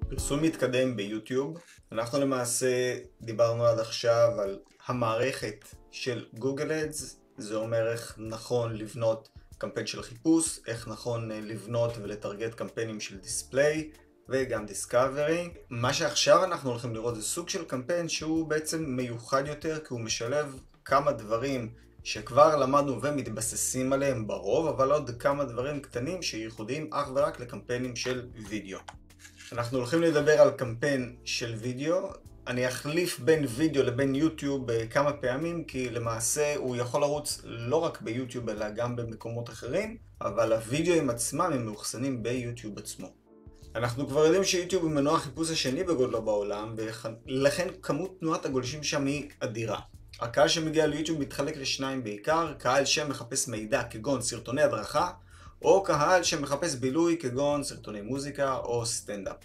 פרסום מתקדם ביוטיוב. אנחנו למעשה דיברנו עד עכשיו על המערכת של גוגל אדס. זה אומר איך נכון לבנות קמפיין של חיפוש, איך נכון לבנות ולטרגט קמפיינים של דיספליי וגם דיסקאברי. מה שעכשיו אנחנו הולכים לראות זה סוג של קמפיין שהוא בעצם מיוחד יותר, כי הוא משלב כמה דברים שכבר למדנו ומתבססים עליהם ברוב, אבל עוד כמה דברים קטנים שייחודיים אך ורק לקמפיינים של וידאו. אנחנו הולכים לדבר על קמפיין של וידאו. אני אחליף בין וידאו לבין יוטיוב כמה פעמים, כי למעשה הוא יכול לרוץ לא רק ביוטיוב אלא גם במקומות אחרים, אבל הוידאוים עצמם הם מאוחסנים ביוטיוב עצמו. אנחנו כבר יודעים שיוטיוב הוא מנוע החיפוש השני בגודלו בעולם, ולכן כמות תנועת הגולשים שם היא אדירה. הקהל שמגיע ליוטיוב מתחלק לשניים בעיקר: קהל שמחפש מידע כגון סרטוני הדרכה, או קהל שמחפש בילוי כגון סרטוני מוזיקה או סטנדאפ.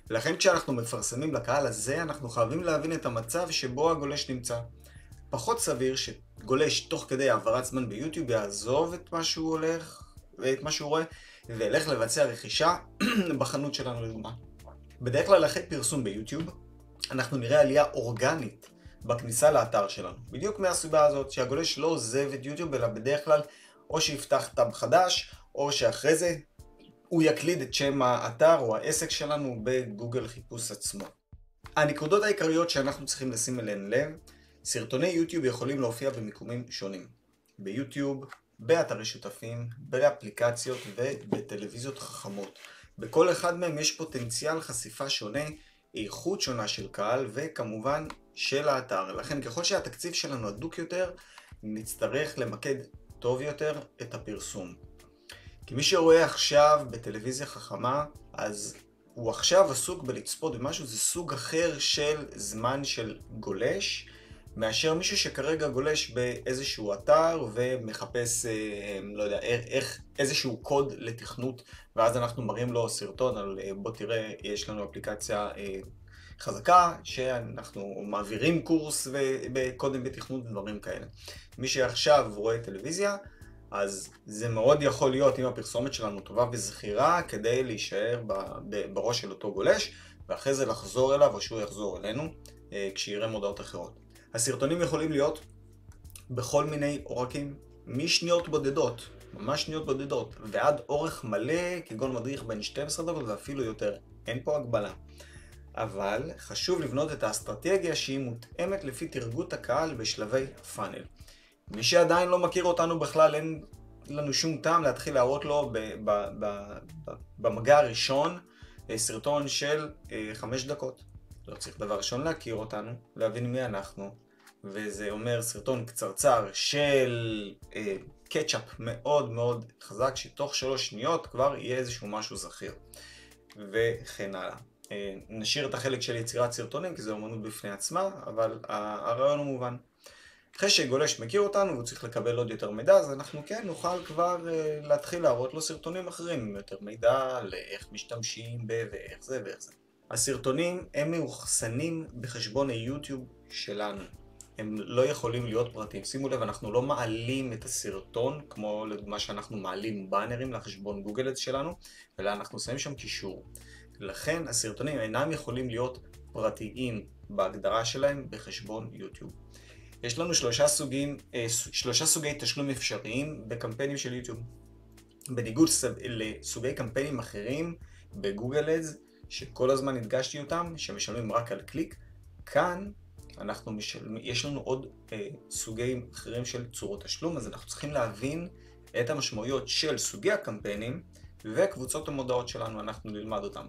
ולכן כשאנחנו מפרסמים לקהל הזה, אנחנו חייבים להבין את המצב שבו הגולש נמצא. פחות סביר שגולש תוך כדי העברת זמן ביוטיוב יעזוב את מה שהוא הולך ואת מה שהוא רואה וילך לבצע רכישה בחנות שלנו לדוגמה. בדרך כלל אחרי פרסום ביוטיוב אנחנו נראה עלייה אורגנית בכניסה לאתר שלנו. בדיוק מהסיבה הזאת שהגולש לא עוזב את יוטיוב, אלא בדרך כלל או שיפתח טאב חדש, או שאחרי זה הוא יקליד את שם האתר או העסק שלנו בגוגל חיפוש עצמו. הנקודות העיקריות שאנחנו צריכים לשים אליהן לב: סרטוני יוטיוב יכולים להופיע במיקומים שונים. ביוטיוב, באתרי שותפים, באפליקציות ובטלוויזיות חכמות. בכל אחד מהם יש פוטנציאל חשיפה שונה, איכות שונה של קהל וכמובן של האתר. לכן ככל שהתקציב שלנו הדוק יותר, נצטרך למקד טוב יותר את הפרסום. כי מי שרואה עכשיו בטלוויזיה חכמה, אז הוא עכשיו עסוק בלצפות במשהו. זה סוג אחר של זמן של גולש, מאשר מישהו שכרגע גולש באיזשהו אתר ומחפש, לא יודע, איזשהו קוד לתכנות, ואז אנחנו מראים לו סרטון על בוא תראה, יש לנו אפליקציה חזקה שאנחנו מעבירים קורס בקודם בתכנות ודברים כאלה. מי שעכשיו רואה טלוויזיה, אז זה מאוד יכול להיות אם הפרסומת שלנו טובה וזכירה כדי להישאר בראש של אותו גולש, ואחרי זה לחזור אליו או שהוא יחזור אלינו כשיראה מודעות אחרות. הסרטונים יכולים להיות בכל מיני אורכים, משניות בודדות, ממש שניות בודדות, ועד אורך מלא כגון מדריך בין 12 דקות ואפילו יותר. אין פה הגבלה. אבל חשוב לבנות את האסטרטגיה שהיא מותאמת לפי תרגות הקהל בשלבי פאנל. מי שעדיין לא מכיר אותנו בכלל, אין לנו שום טעם להתחיל להראות לו במגע הראשון סרטון של 5 דקות. לא צריך דבר ראשון להכיר אותנו, להבין מי אנחנו, וזה אומר סרטון קצרצר של קטשאפ מאוד מאוד חזק, שתוך 3 שניות כבר יהיה איזשהו משהו זכיר, וכן הלאה. נשאיר את החלק של יצירת סרטונים, כי זה אומנות בפני עצמה, אבל הרעיון הוא מובן. אחרי שגולש מכיר אותנו והוא צריך לקבל עוד יותר מידע, אז אנחנו כן נוכל כבר להתחיל להראות לו סרטונים אחרים עם יותר מידע לאיך משתמשים ואיך זה ואיך זה. הסרטונים הם מאוחסנים בחשבון היוטיוב שלנו. הם לא יכולים להיות פרטיים. שימו לב, אנחנו לא מעלים את הסרטון כמו לדוגמה שאנחנו מעלים באנרים לחשבון גוגל אדס שלנו, אלא אנחנו שמים שם קישור. לכן הסרטונים אינם יכולים להיות פרטיים בהגדרה שלהם בחשבון יוטיוב. יש לנו שלושה סוגי תשלום אפשריים בקמפיינים של יוטיוב. בניגוד לסוגי קמפיינים אחרים בגוגל אדס, שכל הזמן הדגשתי אותם, שמשלמים רק על קליק, כאן יש לנו עוד סוגים אחרים של צורות תשלום, אז אנחנו צריכים להבין את המשמעויות של סוגי הקמפיינים וקבוצות המודעות שלנו, אנחנו נלמד אותם.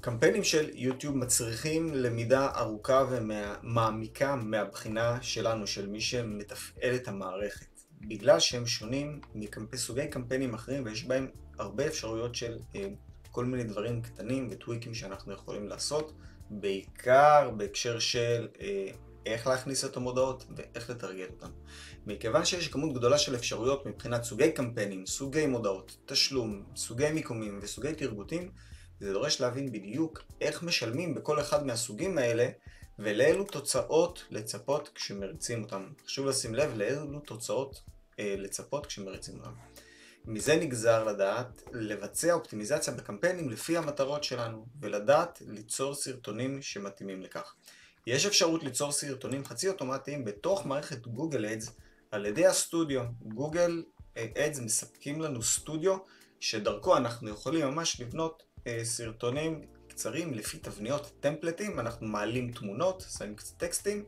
קמפיינים של יוטיוב מצריכים למידה ארוכה ומעמיקה מהבחינה שלנו, של מי שמתפעל את המערכת. בגלל שהם שונים מסוגי קמפיינים אחרים, ויש בהם הרבה אפשרויות של כל מיני דברים קטנים וטוויקים שאנחנו יכולים לעשות, בעיקר בהקשר של איך להכניס את המודעות ואיך לטרגט אותם. מכיוון שיש כמות גדולה של אפשרויות מבחינת סוגי קמפיינים, סוגי מודעות, תשלום, סוגי מיקומים וסוגי תרגותים, זה דורש להבין בדיוק איך משלמים בכל אחד מהסוגים האלה, ולאילו תוצאות לצפות כשמריצים אותם. חשוב לשים לב לאילו תוצאות לצפות כשמריצים אותם. מזה נגזר לדעת לבצע אופטימיזציה בקמפיינים לפי המטרות שלנו, ולדעת ליצור סרטונים שמתאימים לכך. יש אפשרות ליצור סרטונים חצי אוטומטיים בתוך מערכת גוגל אדס על ידי הסטודיו. גוגל אדס מספקים לנו סטודיו שדרכו אנחנו יכולים ממש לבנות סרטונים קצרים לפי תבניות טמפלטים. אנחנו מעלים תמונות, שמים קצת טקסטים,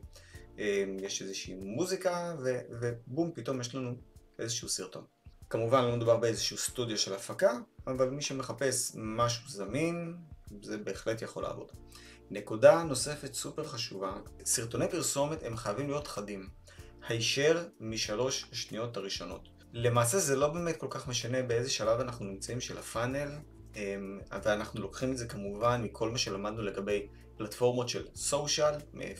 יש איזושהי מוזיקה ובום, פתאום יש לנו איזשהו סרטון. כמובן לא מדובר באיזשהו סטודיו של הפקה, אבל מי שמחפש משהו זמין, זה בהחלט יכול לעבוד. נקודה נוספת סופר חשובה, סרטוני פרסומת הם חייבים להיות חדים, הישר משלוש השניות הראשונות. למעשה זה לא באמת כל כך משנה באיזה שלב אנחנו נמצאים של הפאנל, ואנחנו לוקחים את זה כמובן מכל מה שלמדנו לגבי פלטפורמות של סושיאל,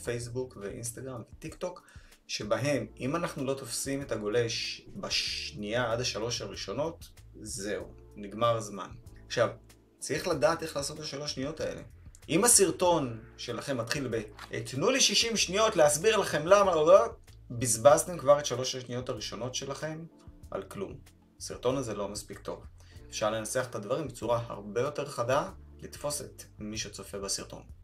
פייסבוק ואינסטגרם וטיק טוק, שבהם אם אנחנו לא תופסים את הגולש בשנייה עד השלוש הראשונות, זהו, נגמר הזמן. עכשיו, צריך לדעת איך לעשות את השלוש שניות האלה. אם הסרטון שלכם מתחיל תנו לי 60 שניות להסביר לכם למה לא, בזבזתם כבר את שלוש השניות הראשונות שלכם על כלום. הסרטון הזה לא מספיק טוב. אפשר לנסח את הדברים בצורה הרבה יותר חדה, לתפוס את מי שצופה בסרטון.